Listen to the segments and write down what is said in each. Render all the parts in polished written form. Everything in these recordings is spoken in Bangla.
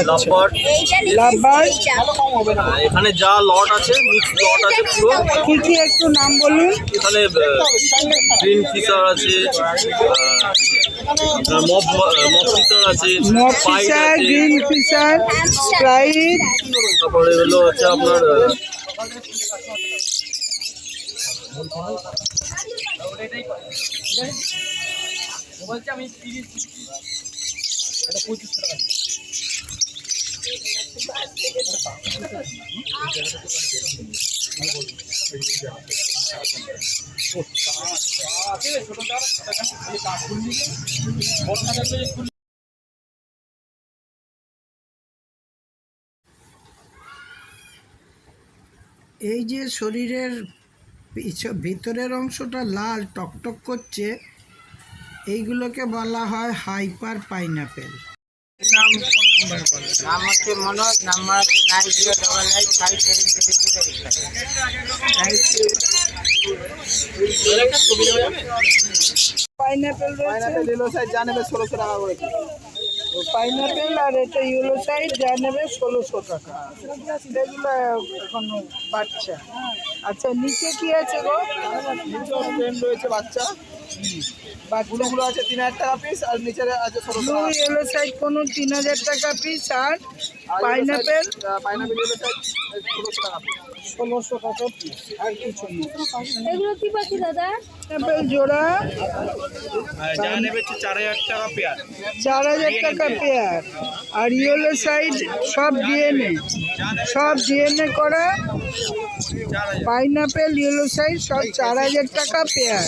লাভবার্ড। লাভবার্ড এখানে যা লট আছে মিক্স লট আছে পুরো। কি কি একটু নাম বলুন। এখানে গ্রিন ফিশার আছে, মব ফিশার আছে, মব পাইট ফিশার, আছে, গ্রিন ফিশার, স্প্রাইট। তারপরে হলো হচ্ছে আপনার এই যে শরীরের ভিতরের অংশটা লাল টকটক করছে, এইগুলোকে বলা হয় হাইপার পাইনাপেল। নাম ফোন নাম্বার বলো। নাম হচ্ছে মনোজ, নাম্বার হচ্ছে 908857. পাইনাপেল রয়েছে, ইয়েলো সাইজ যা নেবে 1600 টাকা করে। পাইনাপেল আর এটা ইয়েলো সাইড যা নেবে 1600 টাকা। এগুলো এখন বাচ্চা। আচ্ছা নিচে কি আছে গো? নিচেও ফ্রেন্ড রয়েছে বাচ্চা, বাচ্চাগুলো আছে 3000 টাকা পিস, আর নিচে আছে 1600 ব্লু টাকা। ইয়েলো সাইড কোনো 3000 টাকা পিস, আর পাইনাপেল পাইনাপেল ইয়েলো সাইজ 1600 টাকা পিস। 1600 টাকা পিস। আর কিছু নেই। এগুলো কি পাখি দাদা? পাইনাপেল জোড়া যা নেবে 4000 টাকা পেয়ার। 4000 টাকা পেয়ার। আর ইয়েলো সাইড সব ডিএনএ, সব ডিএনএ করা পাইনাপেল ইয়েলো সাইড সব 4000 টাকা পেয়ার।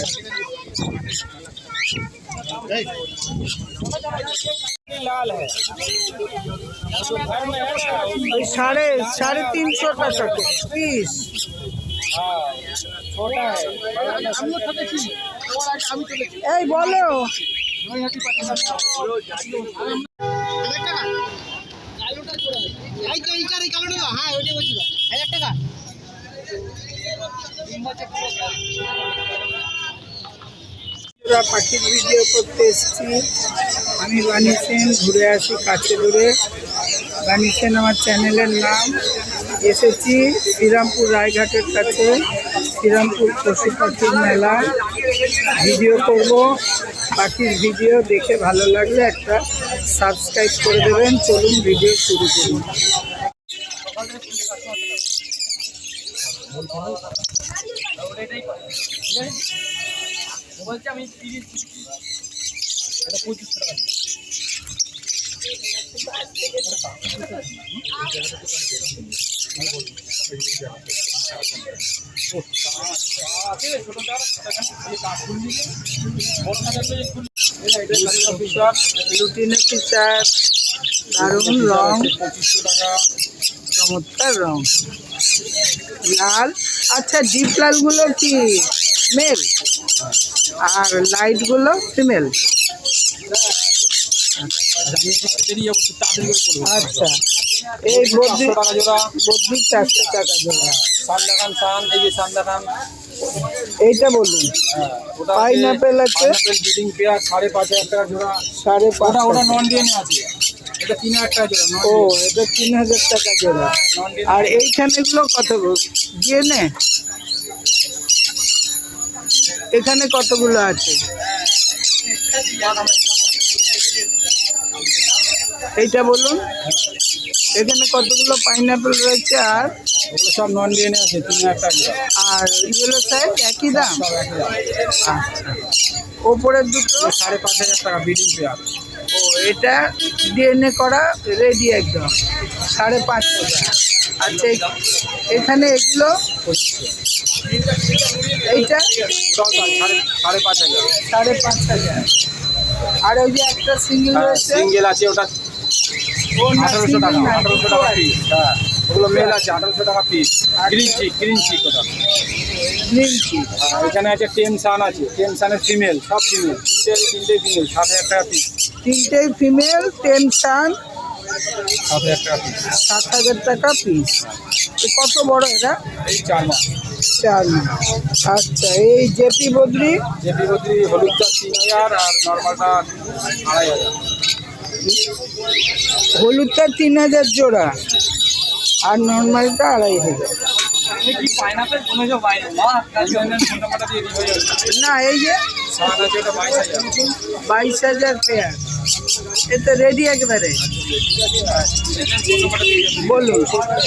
লাল है ওই 350 টাকা পিস। এই বলো পাখির ভিডিও করতে এসেছি আমি, বানি সেন। ঘুরে আসি কাছে দূরে। বানি সেন আমার চ্যানেলের নাম। এসেছি শ্রীরামপুর রায়ঘাটের কাছে, শ্রীরামপুর পশু পাখির মেলা। ভিডিও করব, পাখির ভিডিও দেখে ভালো লাগলে একটা সাবস্ক্রাইব করে দেবেন। চলুন ভিডিও শুরু করুন। বলছি আমি 30 এটা 2500 টাকা। লুটিনো ফিশার, দারুণ রং, চমৎকার রং, লাল। আচ্ছা ডিপ লালগুলো কি মেল আর লাইটগুলো ফিমেল? আচ্ছা এই বদ্রি 400 টাকা জোড়া। সান্দাখান সান, এই যে সান্দাখান, এইটা বলুন। পাইনাপেল আছে ব্রিডিং পেয়ার 5500 টাকা জোড়া। 550। ওটা নন ডিএনএ আছে, এটা 3000 টাকা জোড়া। ও এটা 3000 টাকা জোড়া। আর এইখানেগুলো কত ডিএনএ? এখানে কতগুলো আছে? এইটা বলুন। এখানে কতগুলো পাইনাপেল রয়েছে? আর ওগুলো সব নন ডিএনএ আছে, 3000 টাকা জোড়া। আর ইয়েলো সাইড একই দাম? সব একই দাম। আচ্ছা ওপরের দুটো 5500 টাকা ব্রিডিং পেয়ার। ও এটা ডিএনএ করা রেডি একদম 5,500। আচ্ছা এখানে এগুলো এইটা 5500। 5,500। আর ওই যে একটা সিঙ্গেল রয়েছে সিঙ্গেল আছে, ওটা 1800 টাকা। 1800 টাকা পিস। হ্যাঁ ওগুলো মেল আছে, 1800 টাকা পিস। গ্রিন চিক ওটা। Green cheek. এখানে আছে টেমসান আছে, টেমসানের ফিমেল, সব ফিমেল, তিনটে ফিমেল, 7000 টাকা পিস। তিনটেই ফিমেল, টেনশান 7000 টাকা পিস। 7,000 টাকা পিস। কত বড় এরা? এই 4 মাস। 4 মাস। আচ্ছা এই জেপি বদ্রি? জেপি বদ্রি হলুদটা 3000 আর নর্মালটা 2500। হলুদটা 3000 জোড়া আর নর্মালটা 2500। আপনি কি পাইনাপেল কমেছো বাইরে মা কাজ করেন মোটামোটা দিয়ে দিই হয়ে যাচ্ছে না এই যে সাদা আছে ওটা 22000 22,000 পেয়ার। এটা রেডি একেবারে। বলুন।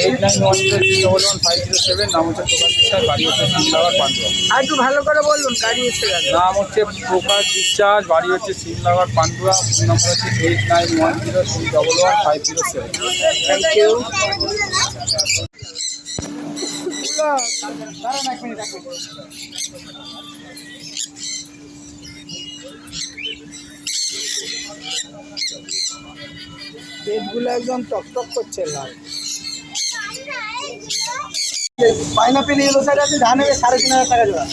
8910311507 নাম হচ্ছে প্রকাশ বিশ্বাস, বাড়ি হচ্ছে শিমলাগড় পান্ডুয়া। আর একটু ভালো করে বলুন, গাড়ি এসে গেল। নাম হচ্ছে প্রকাশ বিশ্বাস, বাড়ি হচ্ছে শিমলাগড় পান্ডুয়া, ফোন নাম্বার হচ্ছে 8910311507। Thank you. পেটগুলো একদম টকটক করছে লাল। পাইনাপেল ইয়েলো সাইড আছে, যা নেবে 3500 টাকা জোড়া।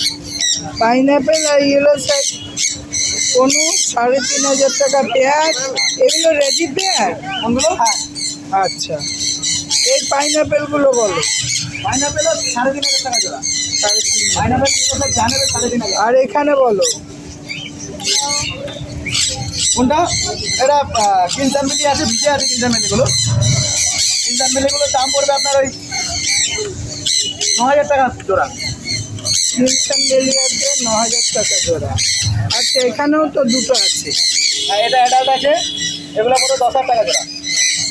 পাইনাপেল আর ইয়েলো সাইড কোনো 3500 টাকা পেয়ার। এগুলো রেডি পেয়ার কোনগুলো? হ্যাঁ, আচ্ছা। এই পাইনাপেলগুলো বলো। পাইনাপেলও 3500 টাকা জোড়া। পাইনাপেল ইয়েলো সাইড যা নেবে 3500। আর এখানে বলো কোনটা? এটা কিনসান মিলি আছে, ভিজে আছে কিনসান মিলিগুলো। কিনসান মিলিগুলোর দাম পড়বে আপনার ওই 9000 টাকা জোড়া। কিনসান বেলি আছে 9000 টাকা জোড়া। আচ্ছা, এখানেও তো দুটো আছে। আর এটা অ্যাডাল্ট আছে, এগুলো পড়বে 10000 টাকা জোড়া।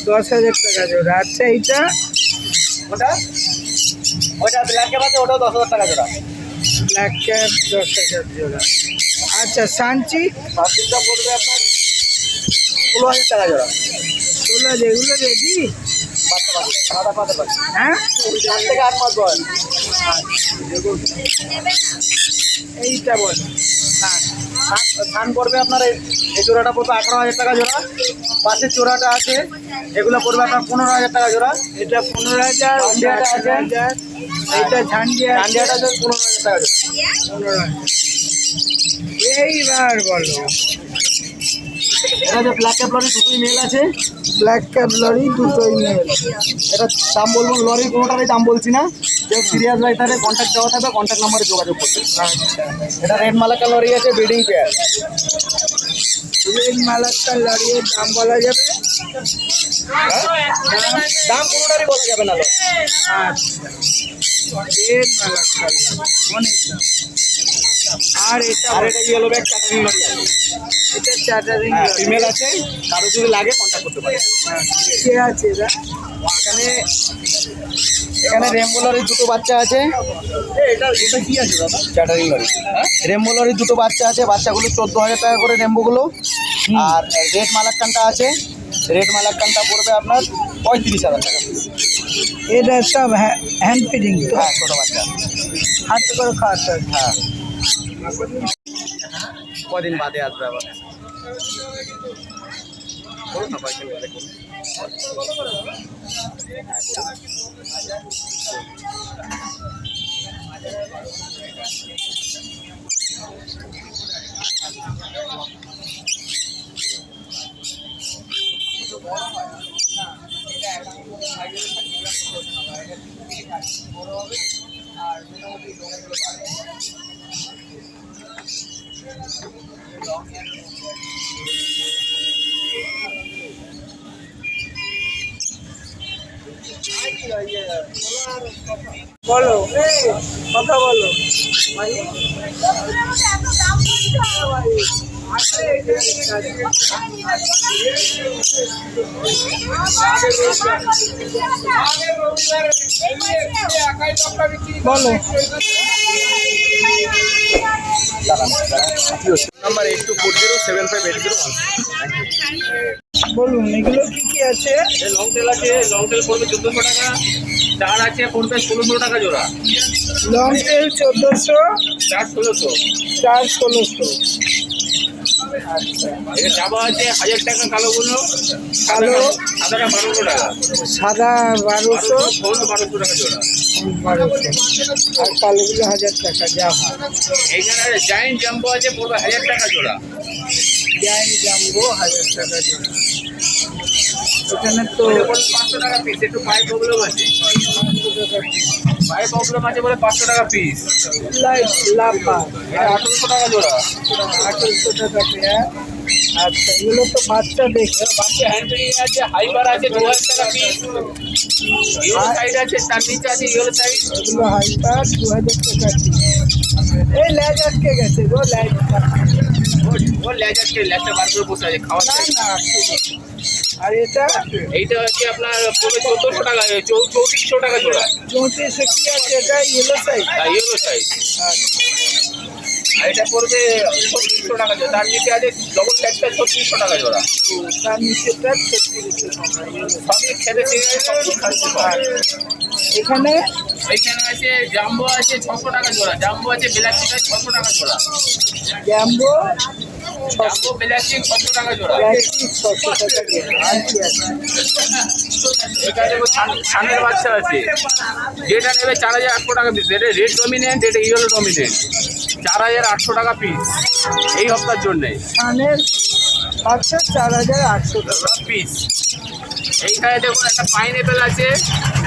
10,000 টাকা জোড়া। আচ্ছা, এইটা ওটা ওটা ব্ল্যাক ক্যাপ আছে, ওটাও 10000 টাকা জোড়া। ব্ল্যাক ক্যাপ 10,000 জোড়া। আচ্ছা, সানচি সাবজিটা পড়বে আপনার 16000 টাকা জোড়া। 16,000। এগুলো রেডি? বাচ্চা পাচ্ছে, সাদা পাতা পাচ্ছে। হ্যাঁ, 7 থেকে 8 মাস বয়স। এইটা বলো। ধান পড়বে আপনার এই জোড়াটা পড়বে 18000 টাকা জোড়া। পাশের জোড়াটা আছে, এগুলো পড়বে আপনার 15000 টাকা জোড়া। এটা 15,000। ঝান্ডিয়াটা আছে। 18,000। এইটা ঝান্ডিয়া ডান্ডিয়াটা আছে 15000 টাকা জোড়া। 15,000। এইবার বলো। এটা যে ব্ল্যাক ক্যাপ লরি দুটোই মেল আছে। ব্ল্যাক ক্যাপ লরি দুটোই মেল। এটা দাম বলবো, লরির কোনোটারই দাম বলছি না। কেউ সিরিয়াস রাইটারে কন্ট্যাক্ট দেওয়া থাকবে, কন্ট্যাক্ট নাম্বারে যোগাযোগ করবে। আচ্ছা, এটা রেড মালাকা লরি আছে, ব্রিডিং পেয়ার। রেড মালাক্কার লরির দাম বলা যাবে? দাম কোনোটারই বলা যাবে না। আচ্ছা, রেড মালাক্কার লরি অনেক দাম। আর এটা আর এটা ইয়েলো ব্যাগ ক্যাটারিং লরি আছে। এটা চ্যাটারিং লরি। ফিমেল আছে, কারো যদি লাগে কন্ট্যাক্ট করতে পারে। কে আছে এরা? এখানে এখানে রেমবো লরির দুটো বাচ্চা আছে। এটা এটা কি আছে দাদা? Catering lorry. রেমবো লরির দুটো বাচ্চা আছে, বাচ্চাগুলো 14000 টাকা করে রেমবোগুলো। আর রেড মালাক্কানটা আছে, রেড মালাক্কানটা পড়বে আপনার 35000 টাকা। এটা সব হ্যান্ড ফিডিং তো? হ্যাঁ, ছোটো বাচ্চা। হাতে করে খাওয়াতে হবে। হ্যাঁ, কদিন বাদে আসবে আবার। বলুন না কয়েকদিন বাদে করুন। বলো, কথা বলো। বলো। নাম্বার 82407580 বলুন, এগুলো কি কি আছে? লং টেল আছে, লং টেল পড়বে 1400 টাকা। চার আছে পড়বে 1600 টাকা জোড়া। লং টেল 1400, চার 1600। 4 1600। এটা চাবা আছে 1000 টাকা কালোগুলো। কালো সাদাটা 1200 টাকা। সাদা 1200, ফোন 1200 টাকা জোড়া। 1200। আর কালোগুলো 1000 টাকা যা হয়। এইখানে জায়েন্ট জাম্বো আছে, পড়বে 1000 টাকা জোড়া। জাইন জাম্বো 1000 টাকা জোড়া। এখানে তো 500 টাকা পিস। একটু পায়ে প্রবলেম আছে, পায়ে প্রবলেম আছে বলে 500 টাকা পিস। লাইট লাফা এটা 1800 টাকা জোড়া। 1800 টাকা পেয়ার। আচ্ছা, এগুলো তো বাচ্চা দেখছে। বাচ্চা হ্যান্ড ব্রিডিং আছে, হাইপার আছে 2000 টাকা পিস। ইয়েলো সাইড আছে, তার নিচে আছে ইয়েলো সাইড। এগুলো হাইপার 2000 টাকা piece। এই লেজ আটকে গেছে গো, লেজ। ও লেজ আজকে লেজটা বার করে বসে আছে খাওয়া না না, আর এটা এইটা হচ্ছে আপনার পড়বে 1400 টাকা, 3400 টাকা জোড়া। 3400 কি আছে? এটা ইয়েলো সাইজ। Yellow side. আর এটা পড়বে 3600 টাকা জোড়া। তার নিচে আছে ডবল ট্যাক্সটা 3600 টাকা জোড়া। তার নিচেটা 3600 টাকা। সবই খেতে শিখে সব খাচ্ছে পাওয়া। এখানে এইখানে আছে জাম্বো আছে 600 টাকা জোড়া। জাম্বো আছে ব্ল্যাক চিকেন 600 টাকা জোড়া। জ্যাম্বো জাম্বো ব্ল্যাক চিকেন 600 টাকা জোড়া। প্লাস্টিক 600 টাকা করে। আর কি আছে? এখানে দেখো ছানের বাচ্চা আছে, যেটা নেবে 4800 টাকা পিস। এটা রেড ডমিনেন্ট, এটা ইয়েলো ডমিনেন্ট। 4800 টাকা পিস এই হপ্তার জন্যে ধানের বাচ্চা 4800 টাকা। পিস। এইখানে দেখুন একটা পাইনঅ্যাপেল আছে,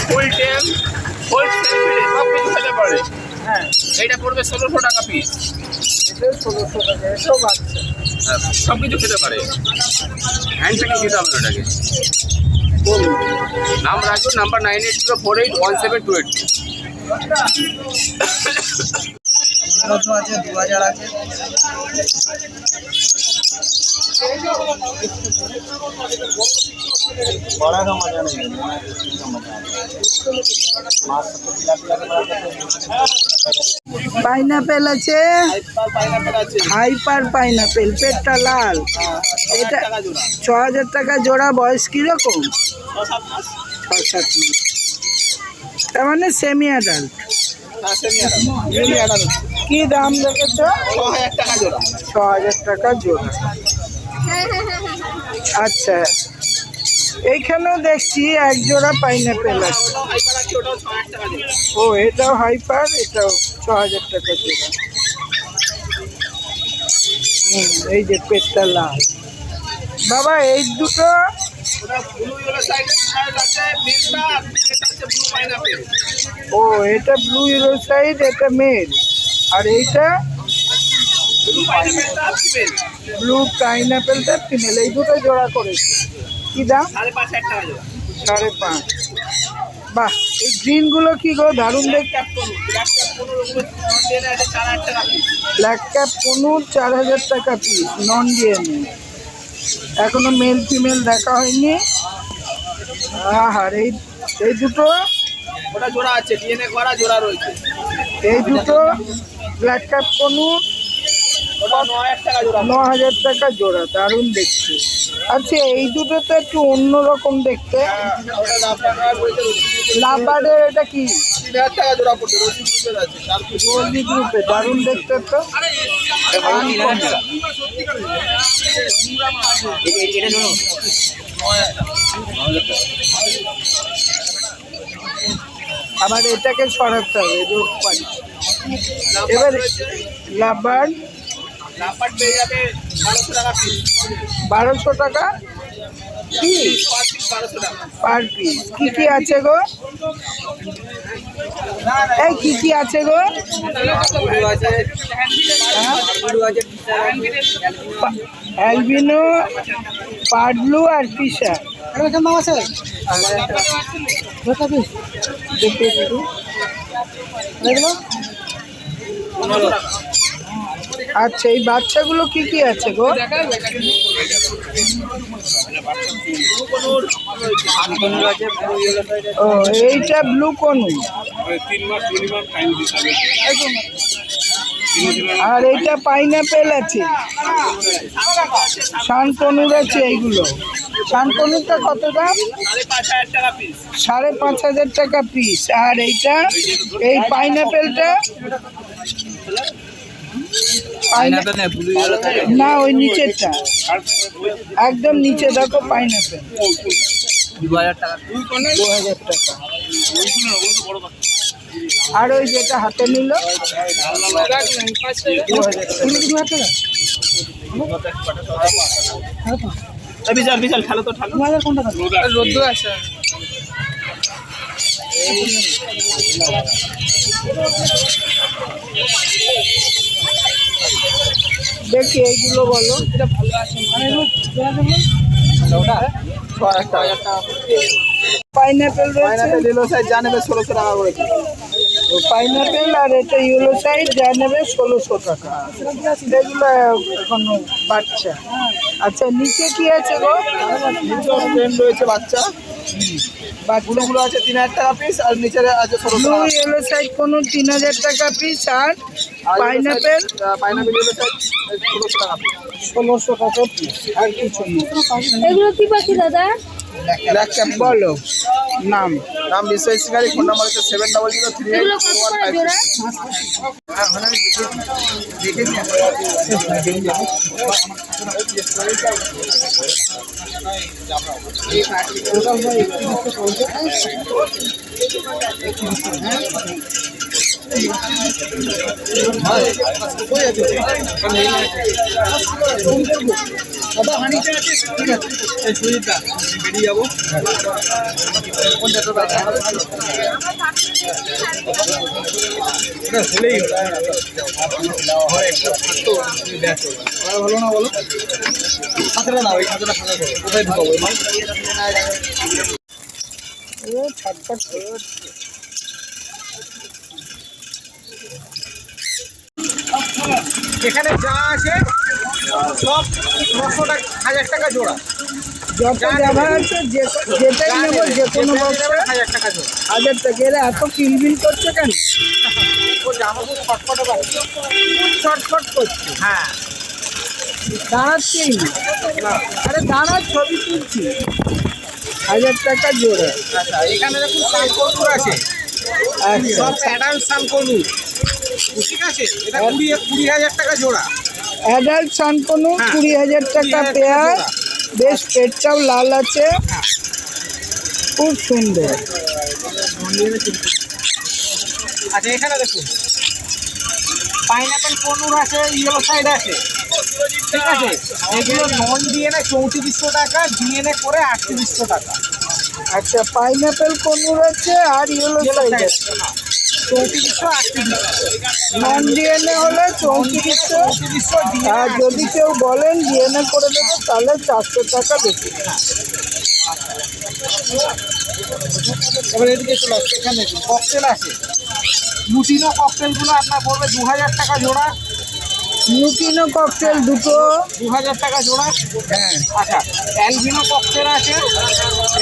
ফুল টেম, ফুল টেম, সব কিছু খেতে পারে। হ্যাঁ, এইটা পড়বে 1600 টাকা পিস। এটা 1600 টাকা। এটাও বাচ্চা। সব কিছু খেতে পারে, হ্যান্ড প্যাকিং দিতে হবে না এটাকে। বলুন। নাম রাজু, নাম্বার 9804817282। পনেরোশো আছে, 2000 আছে। बड़ा का मजा नहीं है, इसका मजा পাইনাপেল আছে, হাইপার পাইনাপেল, পেটটা লাল। এটা 6000 টাকা জোড়া। বয়স কিরকম? 6-7 মাস। তার মানে সেমি অ্যাডাল্ট। কি দাম রেখেছ? 6000 টাকা জোড়া। 6000 টাকা জোড়া। আচ্ছা, এইখানেও দেখছি এক জোড়া পাইনাপেল আছে। ও, এটাও হাইপার, এটাও 6000 টাকা জোড়া। এই যে পেটটা লাল। বাবা এই দুটো ও, এটা ব্লু ইউরো সাইড, এটা মেল। আর এইটা ব্লু পাইনাপেলটা ফিমেল। এই দুটো জোড়া করেছে। কি দাম? 5500 টাকা জোড়া। 5.5। বাহ, এই গ্রিনগুলো কি গো, দারুণ দেখতে। ব্ল্যাক ক্যাপ পনুর 4000 টাকা পিস, নন ডিএনএ। এখনো মেল ফিমেল দেখা হয়নি। আর এই দুটো, ওটা জোড়া আছে, ডিএনএ করা জোড়া রয়েছে। এই দুটো ব্ল্যাক ক্যাপ পনুর ওটা 9000 টাকা জোড়া। 9000 টাকা জোড়া, দারুণ দেখতে। আচ্ছা, এই দুটো তো একটু অন্যরকম দেখতে। ওটা আপনার রয়েছে লাভবার্ডের এটা কি? 3000 টাকা জোড়া পড়ছে, রসিদ রূপের আছে। গোল্ডি গ্রুপে, দারুণ দেখতে তো। আবার এটাকে সরাতে হবে, রোগ পানি। এবার লাভবার্ড নাম্বার পেয়ে যাবে 1200 টাকা পিস। 1200 টাকা কি? 1200 টাকা। Per piece. কি কি আছে গো? এই কি কি আছে গো? অ্যালবিনো, পাডলু আর পিসা। দেখি একটু। আচ্ছা, এই বাচ্চাগুলো কি কি আছে গো? ও, এইটা ব্লু কনু। 3 মাস মিনিমাম টাইম দিতে হবে। আর এইটা পাইনাপেল আছে, শানপনুর আছে। এইগুলো শানপনুরটা কত দাম? 5500 টাকা পিস। 5500 টাকা পিস। আর এইটা, এই পাইনাপেলটা? না, ওই নিচেরটা, একদম নিচে দেখো, পাইনাপেল। 2000 টাকা। 2000 টাকা। আর ওই যেটা হাতে নিল 2000 টাকা। বিশাল বিশাল খেলো তো ঠালো। রোদ্দুর আছে। দেখি এইগুলো বলো। পাইনাপেল রয়েছে, ইয়েলো সাইজ যা নেবে 1600 টাকা করে। পাইনাপেল আর এটা ইয়েলো সাইড যা নেবে 1600 টাকা। এগুলো এখন বাচ্চা। আচ্ছা নিচে কি আছে গো? ট্রেন রয়েছে বাচ্চা, বাচ্চাগুলো আছে 3000 টাকা পিস, আর নিচে আছে 1600 ব্লু টাকা। ইয়েলো সাইড কোনো 3000 টাকা পিস, আর পাইনাপেল পাইনাপেল ইয়েলো সাইজ 1600 টাকা পিস। 1600 টাকা পিস। আর কিছু নেই। এগুলো কি পাখি দাদা? ব্ল্যাক ক্যাপ বলো নাম। নাম বিশ্বজিৎ শিকারি, ফোন নাম্বার হচ্ছে 7003 এগুলো কত করে জোড়া? বেরিয়ে যাবো। ভালো না বলো, খাতাটা দাও, এই খাতাটা ফাঁকা করো, কোথায় ঢুকাবো মাল? ছটফট করে। এখানে যা আছে সব 900 টাকা, 1000 টাকা জোড়া। যত জামা আছে যেটাই নেবো যে কোনো বক্সে 1000 টাকা জোড়া। 1000 টাকা। এরা এত কিলবিল করছে কেন? ও জামাগুলো ছটফটে পাচ্ছে। ছটফট করছে। হ্যাঁ, দাঁড়াচ্ছি না। আরে দাঁড়ার ছবি তুলছি। 1000 টাকা জোড়া। আচ্ছা এখানে দেখুন সানকনুর আছে, আচ্ছা সব অ্যাডাল্ট সানকনুর, ঠিক আছে? এটা 20,000 টাকা জোড়া। অ্যাডাল্ট সানকনু হ্যাঁ। 20,000 টাকা 20,000 পেয়ার। জোড়া। বেশ পেটটাও লাল আছে, খুব সুন্দর। আচ্ছা এখানে দেখুন পাইনাপেল কনুর আছে, ইয়েলো সাইড আছে, ঠিক আছে? এগুলো নন ডিএনএ 3400 টাকা, ডিএনএ করে 3800 টাকা। আচ্ছা পাইনাপেল কনুর আছে আর ইয়েলো সাইড আছে। 3400 3800। নন ডিএনএ হলে 3400। আর যদি কেউ বলেন ডিএনএ করে দেবো তাহলে 400 টাকা বেশি। এবার এদিকে চলে আসছে, এখানে ককটেল আছে, লুটিনো ককটেলগুলো আপনার পড়বে 2000 টাকা জোড়া। নিউটিনো ককটেল দুটো 2000 টাকা জোড়া। হ্যাঁ। আচ্ছা অ্যালবিনো ককটেল আছে,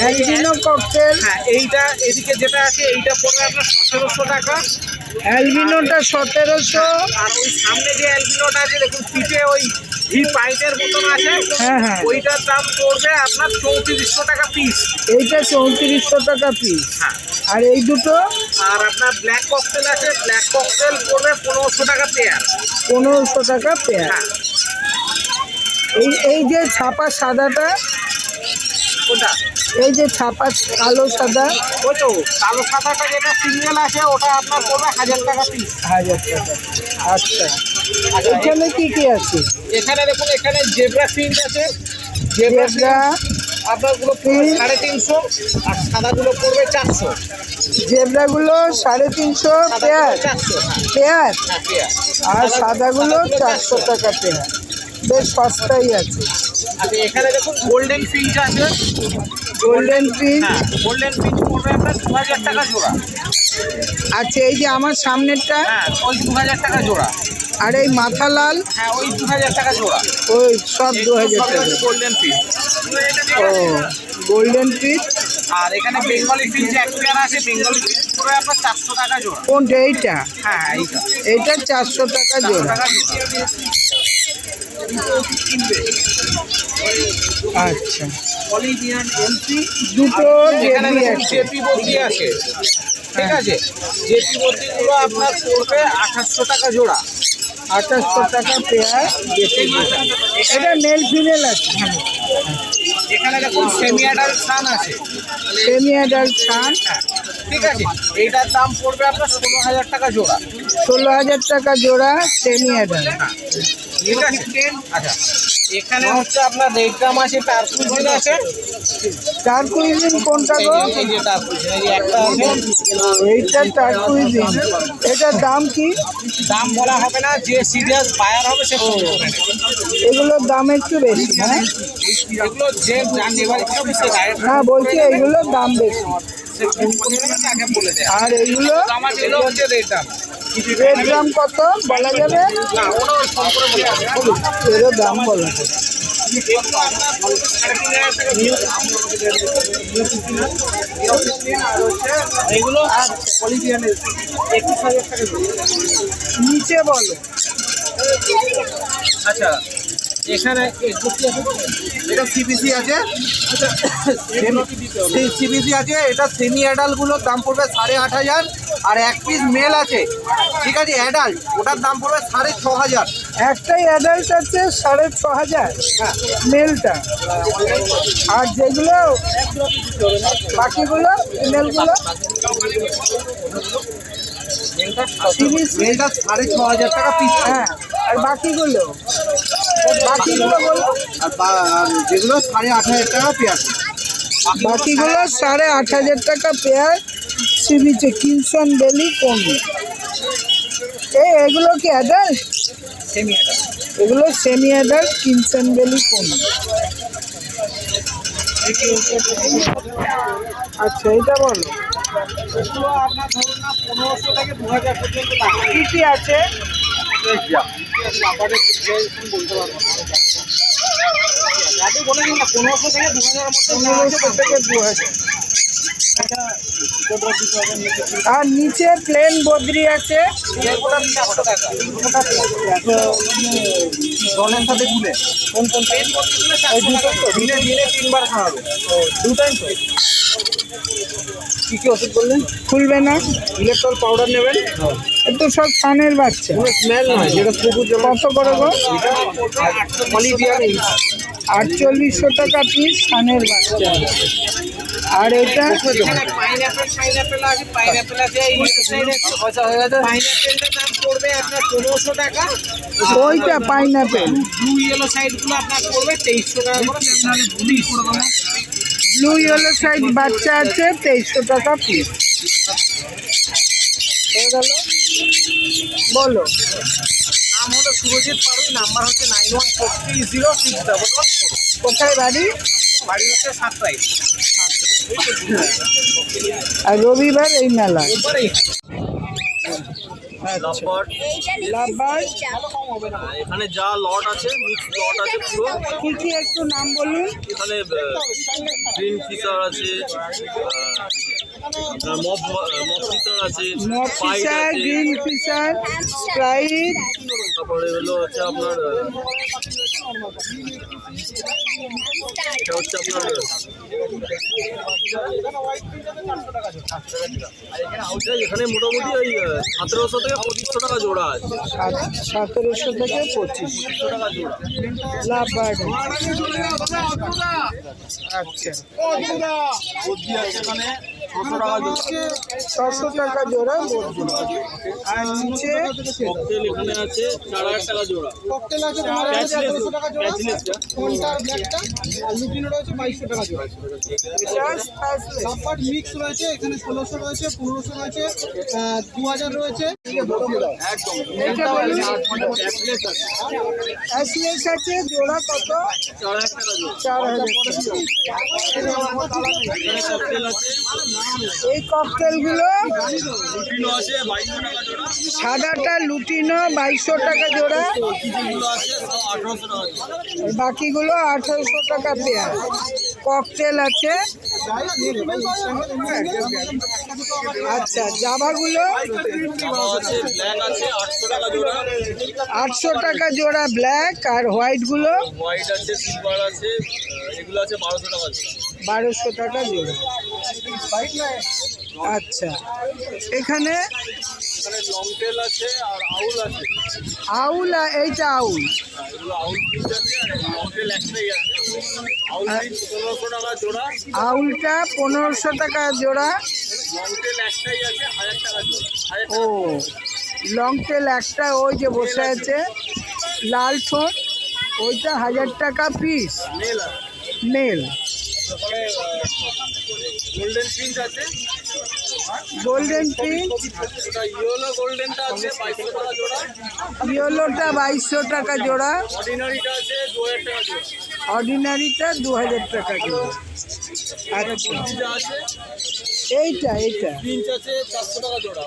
অ্যালবিনো ককটেল। হ্যাঁ এইটা এদিকে যেটা আছে এইটা পড়বে আপনার 1700 টাকা। অ্যালবিনোটা 1700। আর ওই সামনে যে অ্যালবিনোটা আছে দেখুন পিঠে ওই ভি পাইপের মতন আছে, হ্যাঁ হ্যাঁ। ওইটার দাম পড়বে আপনার 3400 টাকা পিস। এইটা 3400 টাকা পিস। হ্যাঁ। আর এই দুটো আর আপনার ব্ল্যাক ককটেল আছে, ব্ল্যাক ককটেল পড়বে 1500 টাকা পেয়ার। 1500 টাকা পেয়ার। হ্যাঁ। এই যে ছাপা সাদাটা, ওটা এই যে ছাপা কালো সাদা, ওই তো কালো সাদাটা যেটা সিঙ্গেল আছে ওটা আপনার পড়বে 1000 টাকা পিস। 1000 টাকা। আচ্ছা এখানে কি কি আছে? এখানে দেখুন এখানে জেব্রা ফিঞ্চ আছে, জেব্রা আপনারগুলো পড়বে 350, আর সাদাগুলো পড়বে 400। জেব্রাগুলো 350 পেয়ার। 400 পেয়ার। হ্যাঁ পেয়ার। আর সাদাগুলো 400 টাকা পেয়ার। বেশ সস্তাই আছে। আচ্ছা এখানে দেখুন গোল্ডেন ফিঞ্চ আছে, গোল্ডেন পিস। হ্যাঁ গোল্ডেন ফিঞ্চ পড়বে আপনার 2000 টাকা জোড়া। আচ্ছা এই যে আমার সামনেরটা, হ্যাঁ ওই 2000 টাকা জোড়া। আর এই মাথা লাল, হ্যাঁ ওই 2000 টাকা জোড়া। ওই সব 2000 টাকা। Golden finch. ও গোল্ডেন পিস। আর এখানে বেঙ্গলি ফিঞ্চ এক পেয়ার আছে, বেঙ্গলি ফিঞ্চ পড়বে আপনার 400 টাকা জোড়া। কোনটা? এইটা? হ্যাঁ হ্যাঁ এইটা এইটা 400 টাকা জোড়া। টাকা জোড়া। আচ্ছা অলিভিয়ান এলপি দুটো এখানে জেবি আছে। জেপি বদ্রি আছে, ঠিক আছে? জেপি বদ্রিগুলো আপনার পড়বে 2800 টাকা জোড়া। 2800 টাকা পেয়ার। এটা মেল ফিমেল আছে। এখানে দেখুন সেমি অ্যাডাল্ট সান আছে, সেমি অ্যাডাল্ট সান, ঠিক আছে? এইটার দাম পড়বে আপনার 16000 টাকা জোড়া। 16000 টাকা জোড়া সেমি অ্যাডাল্ট। ঠিক আছে? আচ্ছা এখানে হচ্ছে আপনার রেড ড্রাম আছে, টার্কুইজিন আছে। টার্কুইজিন কোনটা গো? এই যে টার্কুইজিন, এই যে একটা আছে। এইটা টার্কুইজিন। এটার দাম কি? দাম বলা হবে না, যে সিরিয়াস বায়ার হবে সে ফোন করবে। এগুলোর দাম একটু বেশি, হ্যাঁ? এগুলো যে যার নেবার ইচ্ছা হবে সে ডাইরেক্ট হ্যাঁ, বলছি এগুলোর দাম বেশি। আগে বলে দেয়। আর এগুলো আমার এগুলো হচ্ছে রেড ড্রাম। রেড গ্রাম কত বলা যাবে? না, ওটা ফোন করে বলে দেবে। এর দাম বলা যাবে। এগুলো আপনার 3,500 টাকা নিউ। এগুলো পলিভিয়ানের 21,000 টাকা। নিচে বলো। আচ্ছা, এখানে এটা সিবিসি আছে, সিবিসি আছে। এটা সেমি অ্যাডাল্টগুলোর দাম পড়বে 8,500। আর এক পিস মেল আছে, ঠিক আছে, অ্যাডাল্ট, ওটার দাম পড়বে 6,500। একটাই অ্যাডাল্ট আছে 6,500 মেলটা। আর যেগুলো বাকিগুলো ফিমেলগুলো মেলটা 6,500 টাকা পিস। হ্যাঁ, আর বাকিগুলো বলো। আর যেগুলো 8,500 টাকা পেয়ার। বাকিগুলো 8,500 টাকা পেয়ার। সিবিচে কিনসন বেলি কোন? এগুলো কি অ্যাডাল্ট? Semi adult. এগুলো সেমি অ্যাডাল্ট কিনসন বেলি কোন? আচ্ছা, এটা বলো। এগুলো আপনার ধরুন না 1,500 থেকে 2,000 পর্যন্ত দাম। কি কি আছে? বলতে পারবো না, বলে দিন না, 1,500 থেকে 2,000 মধ্যে 1500 থেকে 2,000। আর নিচে প্লেন বদ্রি আছে। জলের সাথে গুলে কোন কোন পেন দিনে দিনে 3 বার খাওয়াবে। 2 টাইম তো। কি কি ওষুধ বললেন? খুলবে না। ইলেকট্রল পাউডার নেবেন। এতো সব সানের বাচ্চা। কোনো স্মেল নয়, যেটা সবুজ যেমন। কত করে গো? পলিভিয়ান 4,800 টাকা পিস সানের বাচ্চা। আর এটা পাইনাপেল আছে, পাইনাপেল আছে। এই সাইডে পাইনাপেলটার দাম পড়বে আপনার 1,500 টাকা। ওইটা পাইনাপেল। ব্লু ইয়েলো সাইডগুলো আপনার পড়বে 2,300 টাকা করে। ব্লু ইয়েলো সাইজ বাচ্চা আছে 2,300 টাকা পিস। হয়ে গেল? বলো। নাম হলো সুরজিৎ পাড়ুই, নাম্বার হচ্ছে 9143061114। কোথায় বাড়ি? বাড়ি হচ্ছে 7 তারিখ। আর রবিবার এই মেলা। লাভবার্ড। এখানে যা লট আছে মিক্স লট আছে পুরো। কি কি একটু নাম বলুন। এখানে গ্রিন ফিশার আছে, মব ফিশার আছে, মগ পাইড ফিশার, আছে, গ্রিন ফিশার, স্প্রাইট। তারপরে হলো হচ্ছে আপনার এটা হচ্ছে আপনার এখানে মোটামুটি ওই 1,700 থেকে 2,500 টাকা জোড়া আছে। 1,700 থেকে 2,500 টাকা জোড়া। লাভবার্ড। আচ্ছা, বদ্রি আছে এখানে 600 টাকা জোড়া। 600 টাকা জোড়া বদ্রি। আর নিচে ককটেল এখানে আছে 4,000 টাকা জোড়া। ককটেল আছে প্যাচলেসটা কোনটার ব্ল্যাকটা, আর লুটিনো রয়েছে 2,200 টাকা জোড়া। সাবপার্ট মিক্স রয়েছে, এখানে 1,600 রয়েছে, 1,500 রয়েছে, 2,000 রয়েছে। অ্যাসলেস আছে জোড়া কত? 4,000 টাকা জোড়া। 4,000 এখানে ককটেল আছে, এই ককটেলগুলো লুটিনো আছে 2,200 টাকা জোড়া। সাদাটা লুটিনো 2,200 টাকা জোড়া। কিছুগুলো আছে 1,800 টাকা জোড়া। বাকিগুলো 1,800 টাকা পেয়ার। ককটেল আছে। আচ্ছা, জামাগুলো আছে ব্ল্যাক আছে 800 টাকা জোড়া। 800 টাকা জোড়া ব্ল্যাক। আর হোয়াইটগুলো হোয়াইট আছে, সিলভার আছে, এগুলো আছে 1,200 টাকা জোড়া। 1,200 টাকা জোড়া। আচ্ছা, এখানে এখানে লং টেল আছে আর আউল আছে। আউল। এইটা আউল। এগুলো আউল পিস আছে আর লং টেল একটাই আছে। আউল পিস 1,500 টাকা জোড়া। আউলটা 1,500 টাকা জোড়া। লং টেল একটাই আছে 1,000 টাকা জোড়া। 1,000 ও, লং টেল একটা ওই যে বসে আছে লাল ঠোঁট। ওইটা 1000 টাকা piece male male. Golden print আছে, গোল্ডেন প্রিন্ট ওটা ইয়েলো গোল্ডেনটা আছে 2200 টাকা জোড়া, ইয়েলোটা 2200 টাকা জোড়া, অর্ডিনারিটা আছে 2000 টাকা জোড়া, অর্ডিনারিটা 2000 টাকা জোড়া। আচ্ছা যেটা আছে এইটা প্রিন্ট আছে 400 টাকা জোড়া।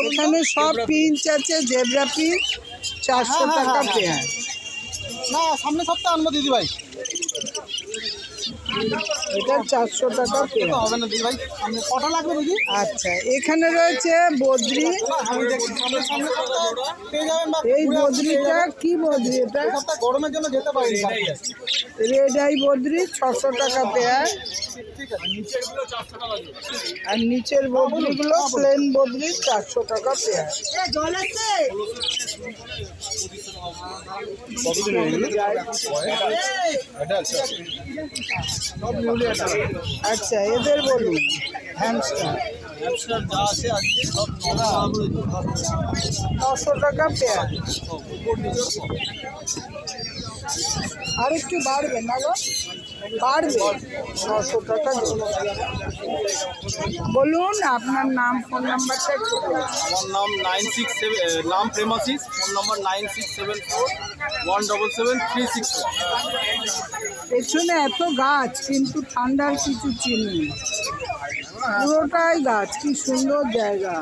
এখানে সব পিঞ্চ আছে, জেব্রা পিঞ্চ 400 টাকা পেয়ার। না সামনে সপ্তাহে আনবো দিদি ভাই, এটা 400 টাকা পেয়ার। হবে না দিদি ভাই, সামনে কটা লাগবে দিদি? আচ্ছা এখানে রয়েছে বদ্রি। আমি দেখি সামনে সপ্তাহে পেয়ে যাবেন বা এই বদ্রিটা কি বদ্রি? এটা সপ্তাহে গরমের জন্য যেতে পারি। রেড আই বদ্রি 600 টাকা পেয়ার, ঠিক আছে, নিচেরগুলো 400 টাকা জোড়া। আর নিচের বদ্রিগুলো প্লেন বদ্রি 400 টাকা পেয়ার। আচ্ছা এদের বলুন হ্যামস্টার যা আছে আজকে সব 900 টাকা পেয়ার। আর একটু বাড়বে না গো, বাড়বে 900 টাকা জোড়া। বলুন আপনার নাম ফোন নাম্বারটা একটু বলুন। আমার নাম 967 নাম প্রেমাসিস, ফোন নম্বর 9674177361। পেছনে এত গাছ কিন্তু ঠান্ডার কিছু চিহ্ন নেই, পুরোটাই গাছ। কি সুন্দর জায়গা।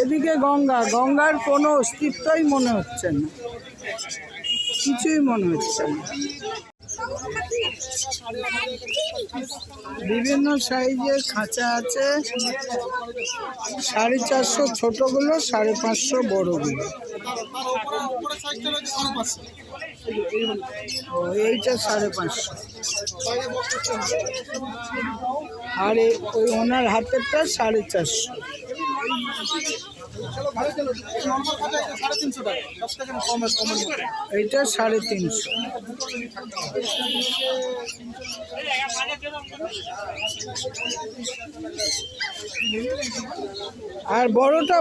এদিকে গঙ্গা, গঙ্গার কোনো অস্তিত্বই মনে হচ্ছে না, কিছুই মনে হচ্ছে না। বিভিন্ন সাইজের খাঁচা আছে, 450 ছোটগুলো, 550 বড়গুলো। ও এইটা 550, আর ওই ওনার হাতেরটা 450। এইটা 350। আর বড়টা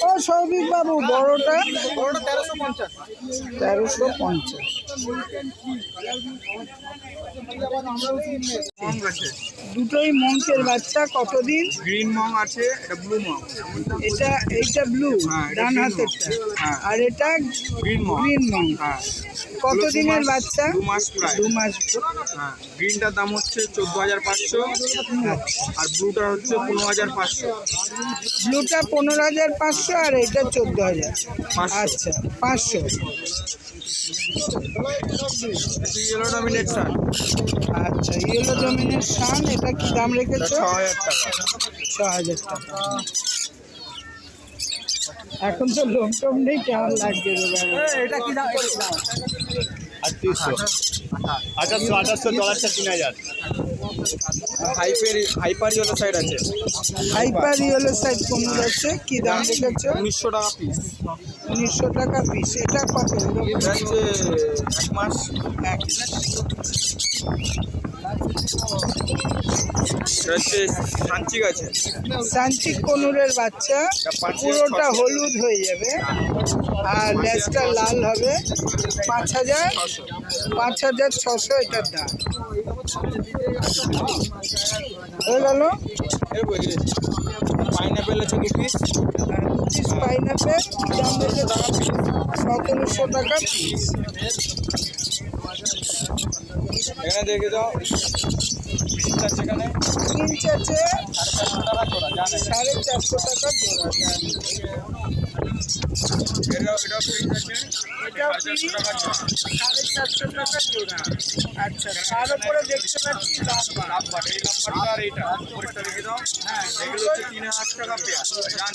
ও সৌভিক বাবু বড়টা 1350। দুটোই মঙ্কের বাচ্চা। কতদিন? গ্রিন মং আছে, এটা ব্লু মং। এইটা ব্লু ডান হাতেরটা, আর এটা গ্রিন মং। গ্রিন মং। কতদিনের বাচ্চা? 2 মাস প্রায়। 2 মাস। হ্যাঁ, গ্রিনটার দাম হচ্ছে 14,500 আর ব্লুটার হচ্ছে 15,500। ব্লুটা 15,500 আর এইটা 14,000। 500। আচ্ছা 500। ইয়েলো ডমিনেশন আচ্ছা ইয়েলো ডমিনেশন, এটা কি দাম রেখেছো? 6,000 টাকা। 6,000 টাকা। এখন তো লোকটম নেই, কেমন লাগছে? এটা কি দাম? 2800 ডলারটা 3,000। হাইপার ইয়েলো সাইড আছে, হাইপার ইয়েলো সাইড কোনগুলো আছে? কি দাম রেখেছো? 1900 টাকা পিস। 1900 টাকা পিস। এটা কত? এটা হচ্ছে 1 মাস। হচ্ছে সাঞ্চিক আছে, সাঞ্চিক কনুরের বাচ্চা, পুরোটা হলুদ হয়ে যাবে আর লেজটা লাল হবে। 5,600 এটার দাম হয়ে গেল। পাইনাপেল আছে 2 পিস। পাইনাপেল দাম বলছে 1700 টাকা পিস। এখানে দেখে দাও, পিস আছে এখানে পিঞ্চ আছে 450 টাকা জোড়া। এটাও প্রিন্ট আছে, এটাও পিস 450 টাকা জোড়া। আচ্ছা তার উপরে দেখতে পাচ্ছি লম্বা। নাম্বার এই নাম্বারটা আর এইটা উপরেরটা দেখে দাও। হ্যাঁ, এগুলো হচ্ছে 3,000 টাকা পেয়ার। জানেন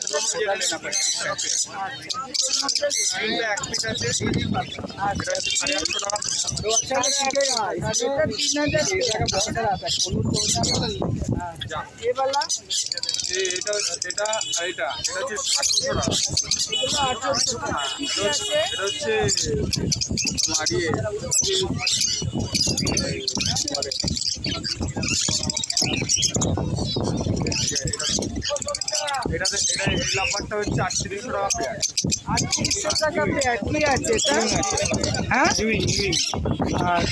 3,000 টাকা পেয়ার। তিনটা 1 পিস আছে, এটা হচ্ছে 800 টাকা। এটা 3,000 এবালা এটা আর এটা হচ্ছে 800 টাকা। এগুলো 1800 টাকা। কি আছে? এটা হচ্ছে তোমার এটা এই নাম্বারটা হচ্ছে 3800 টাকা পেয়ার। আর 300 টাকা পেয়ার। কি আছে এটা? হ্যাঁ, আর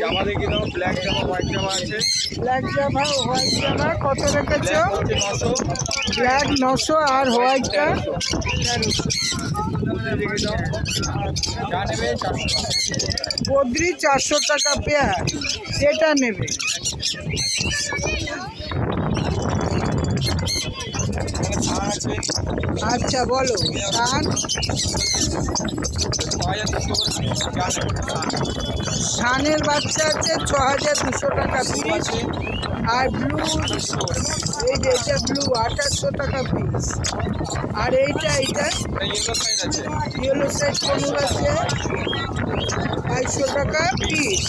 জামা দেখি দাও, ব্ল্যাক জামা, হোয়াইট জামা আছে। ব্ল্যাক জামা, হোয়াইট জামা কত রেখেছো? হচ্ছে 900। ব্ল্যাক 900 আর হোয়াইটটা দেখি দাও, যা নেবে 400 টাকা। বদ্রি 400 টাকা পেয়ার, যেটা নেবে। আছে আচ্ছা বলো। শান, 6200 করে পিস, যা নেবে। শানের বাচ্চা আছে 6200 টাকা পিস। আছে আর ব্লু, এই যে এটা ব্লু 2800 টাকা পিস। আর এইটা ইয়েলো সাইড আছে, ইয়েলো সাইড কনুর আছে 2200 টাকা পিস।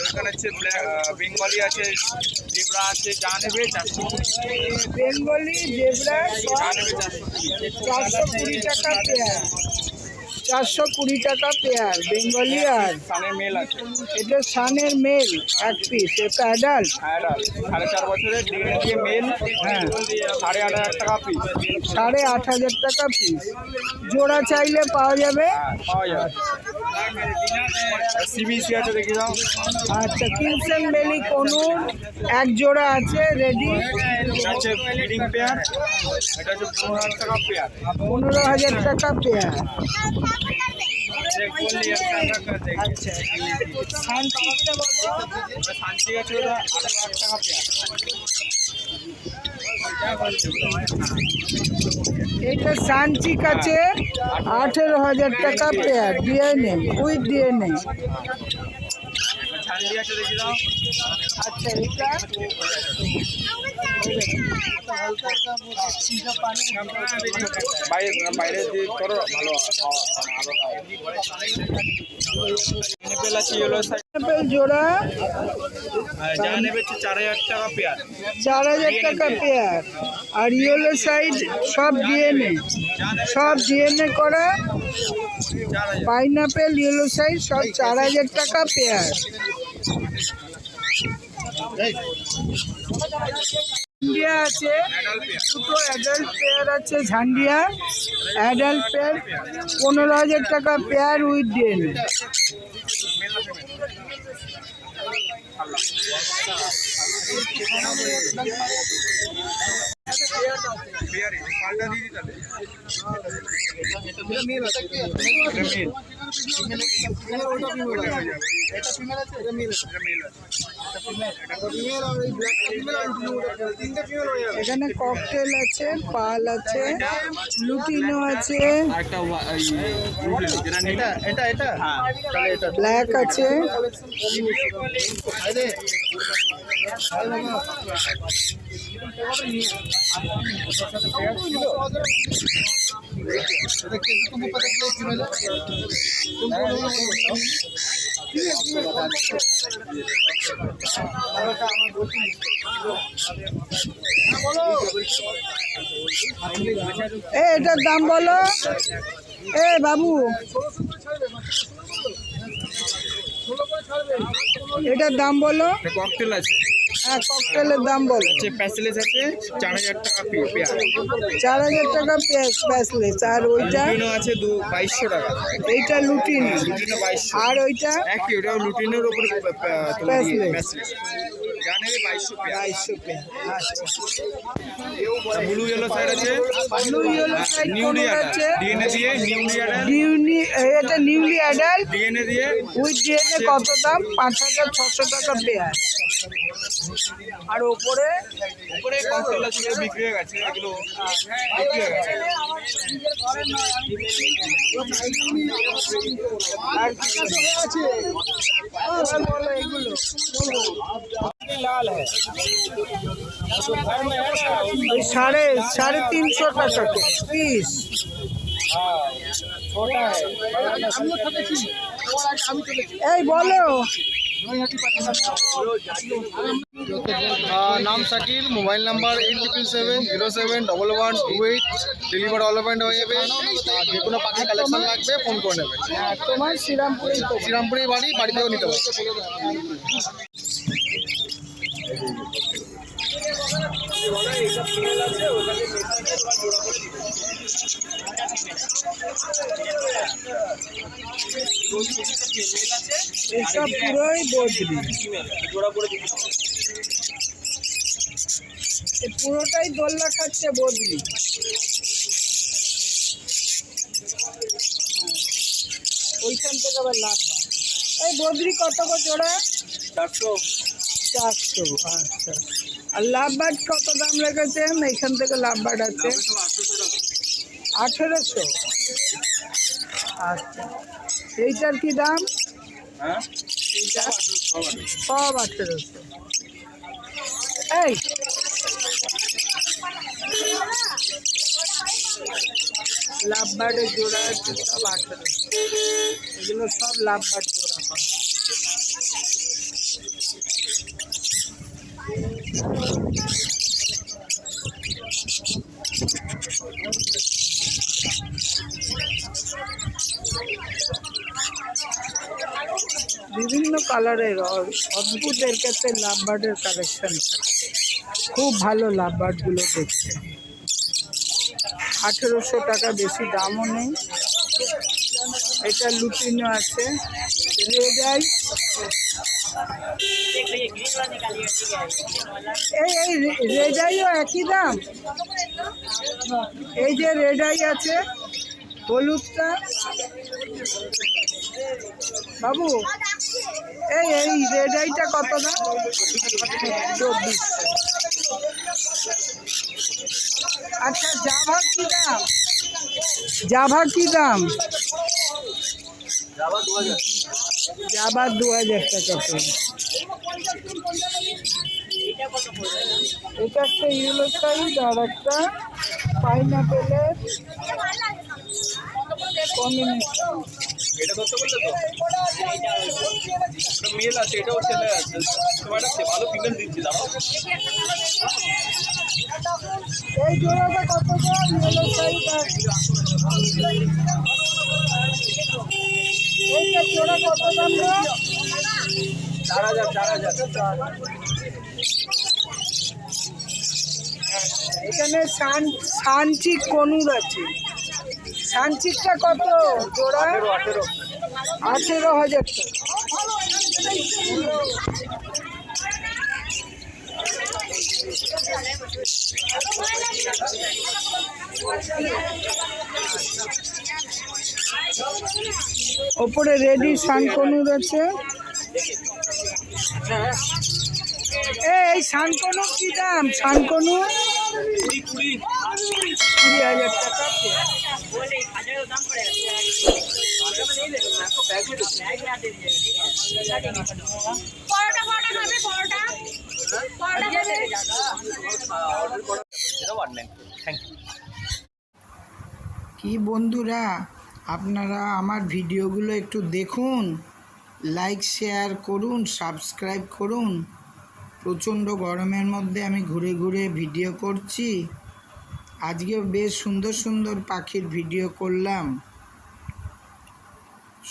এখানে হচ্ছে বেঙ্গলি আছে, জেব্রা আছে, যা নেবে 400। বেঙ্গলি জেব্রা যা নেবে 420। 420 টাকা পেয়ার, 420 টাকা পেয়ার বেঙ্গলি। আর সানের মেল আছে, এটা শানের মেল এক পিস, এটা অ্যাডাল্ট। অ্যাডাল্ট 4.5 বছরের ডিএনএ দিয়ে মেল। হ্যাঁ, 8,500 টাকা পিস। 8,500 টাকা পিস। জোড়া চাইলে পাওয়া যাবে। পাওয়া যাবে। সিবিসি আছে, দেখি দাও। আচ্ছা, কিংসেন বেলি কনুর এক জোড়া আছে রেডি, এটা হচ্ছে ব্রিডিং পেয়ার, এটা হচ্ছে 15,000 টাকা পেয়ার। 15,000 টাকা পেয়ার। আচ্ছা, শান্তিটা বলো। শান্তি আছে, ওটা 8,000 টাকা পেয়ার। এটা সানচিক আছে 18,000 টাকা পেয়ার, ডিএনএ উইথ ডিএনএ। ঝান্ডি আছে, দেখি দাও। আচ্ছা, এটা বাইরে বাইরে দিয়ে করো, ভালো নেপেল আছে, ইয়েলো সাইড। আপেল জোড়া যা নেবে হচ্ছে 4,000 টাকা পেয়ার। 4,000 টাকা পেয়ার। আর ইয়েলো সাইড সব ডিএনএ, সব ডিএনএ করা 4,000। পাইনাপেল ইয়েলো সাইড সব 4,000 টাকা পেয়ার। ঝান্ডিয়া আছে, দুটো অ্যাডাল্ট পেয়ার আছে। ঝান্ডিয়া অ্যাডাল্ট পেয়ার 15,000 টাকা পেয়ার উইথ ডিএনএ। পেয়ারে পাল্টা দিয়ে দিতে হবে। এটা মেল আছে, এটা মেল। এখানে ককটেল আছে, পাল আছে, লুটিনো আছে, ব্ল্যাক আছে। এটার দাম বলো। এ বাবু, এটার দাম বলো। ককটেল আছে, হ্যাঁ, ককটেলের দাম বলো। প্যাসেলেস আছে 4,000 টাকা পেয়ার। 4,000 টাকা প্যাসলেস। আর ওইটা আছে 2,200 টাকা। এইটা লুটিনো, লুটিনো 2,200। আর ওইটা একই, ওটাও লুটিনোর উপরে প্যাসলেস, যা নেবে 2,200 পেয়ার। 2,200 পেয়ার। আচ্ছা, ব্লু ইয়েলো সাইড আছে, ব্লু ইয়েলো সাইড নিউলি আছে, ডিএনএ দিয়ে, নিউলি অ্যাডাল্ট এটা নিউলি অ্যাডাল্ট ডিএনএ দিয়ে। উইথ ডিএনএ কত দাম? 5,600 টাকা পেয়ার। আর ওপরে ককটেল আছে, বিক্রি হয়ে গেছে, এগুলো বিক্রি হয়ে গেছে। আর কিছু আছে বলো এগুলো। ওই 350 টাকা পিস। এই বলো। নাম Shakil, mobile number 8777071128। Deliver all over হয়ে যাবে। যে কোনো পাখি কালেকশন লাগবে ফোন করে নেবে। তোমার শ্রীরামপুরে শ্রীরামপুরের বাড়িতেও নিতে পারবে। এসব পুরোই বদ্রি, এ পুরোটাই দোল্লা খাচ্ছে বদ্রি। ওইখান থেকে আবার লাভবাট। এই বদ্রি কত করে জোড়া? 400। 400, আচ্ছা। আর লাভবাট কত দাম রেখেছেন? এখান থেকে লাভবাট আছে 1800। আচ্ছা, এইটার কি দাম? হ্যাঁ, এইটা সব 1800। এই লাভবার্ডের জোড়া আছে সব 1800। এগুলো সব লাভবার্ড জোড়া পাবে। বিভিন্ন কালারের অদ্ভুত এর কাছে লাভবার্ডের কালেকশন থাকে। খুব ভালো লাভবার্ডগুলো দেখতে। 1800 টাকা, বেশি দামও নেই। এটা লুটিনো আছে, রেজাই। এই রেজাইও একই দাম। এই যে রেজাই আছে হলুদটা বাবু, এই রেজাইটা কত দাম? 24। আচ্ছা, জাভা কি দাম? জাভা কি দাম? জাভা 2000 টাকা করে। এটা একটা ইয়েলো সাইজ আর একটা পাইনাপেলের কম্বিনেশন। এটা কত বললে তো? মেল আছে, এটাও ছেলে আছে। তোমার ভালো ফিমেল দিচ্ছি, দাঁড়াও। এই জোড়াটা কত দাম? ইয়েলো সাইজ আর এইটা জোড়া কত দাম? 4000। এখানে সানচিক কনুর আছে। সানচিকটা কত জোড়া? 18,000 টাকা। ওপরে রেডি সানকনুর আছে। এই সানকনুর কি দাম? সানকনুর 20,000 টাকা। কি বন্ধুরা, আপনারা আমার ভিডিওগুলো একটু দেখুন, লাইক শেয়ার করুন, সাবস্ক্রাইব করুন। প্রচণ্ড গরমের মধ্যে আমি ঘুরে ঘুরে ভিডিও করছি। আজকে বেশ সুন্দর সুন্দর পাখির ভিডিও করলাম।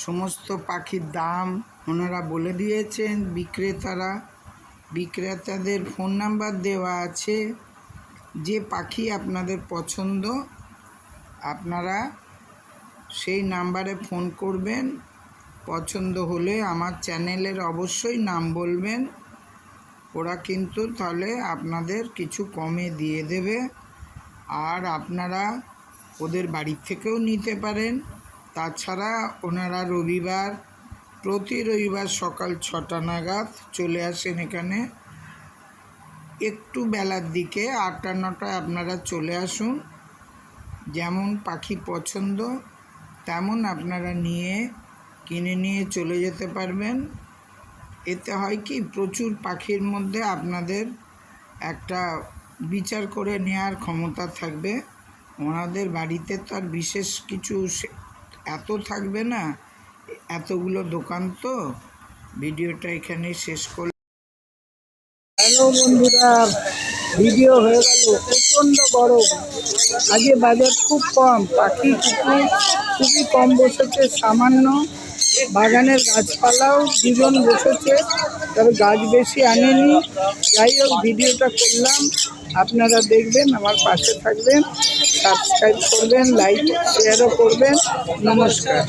সমস্ত পাখির দাম ওনারা বলে দিয়েছেন। বিক্রেতাদের ফোন নাম্বার দেওয়া আছে। যে পাখি আপনাদের পছন্দ আপনারা সেই নাম্বারে ফোন করবেন। পছন্দ হলে আমার চ্যানেলের অবশ্যই নাম বলবেন। ওরা কিন্তু তাহলে আপনাদের কিছু কমে দিয়ে দেবে। আর আপনারা ওদের বাড়ি থেকেও নিতে পারেন। তাছাড়া ওনারা প্রতি রবিবার সকাল 6টা নাগাদ চলে আসেন এখানে। একটু বেলার দিকে 8টা 9টায় আপনারা চলে আসুন। যেমন পাখি পছন্দ তেমন আপনারা কিনে নিয়ে চলে যেতে পারবেন। এতে হয় কি, প্রচুর পাখির মধ্যে আপনাদের একটা বিচার করে নেওয়ার ক্ষমতা থাকবে। ওনাদের বাড়িতে তো আর বিশেষ কিছু এত থাকবে না, এতগুলো দোকান তো। ভিডিওটা এখানে শেষ করলাম। হ্যালো বন্ধুরা, ভিডিও হয়ে গেল। প্রচণ্ড গরম, আজকে বাজার খুব কম। পাখি কুকুর খুবই কম বসেছে, সামান্য। বাগানের গাছপালাও দুজন বসেছে। তবে গাছ বেশি আনিনি। যাই হোক, ভিডিওটা করলাম, আপনারা দেখবেন, আমার পাশে থাকবেন, সাবস্ক্রাইব করবেন, লাইক শেয়ারও করবেন। নমস্কার।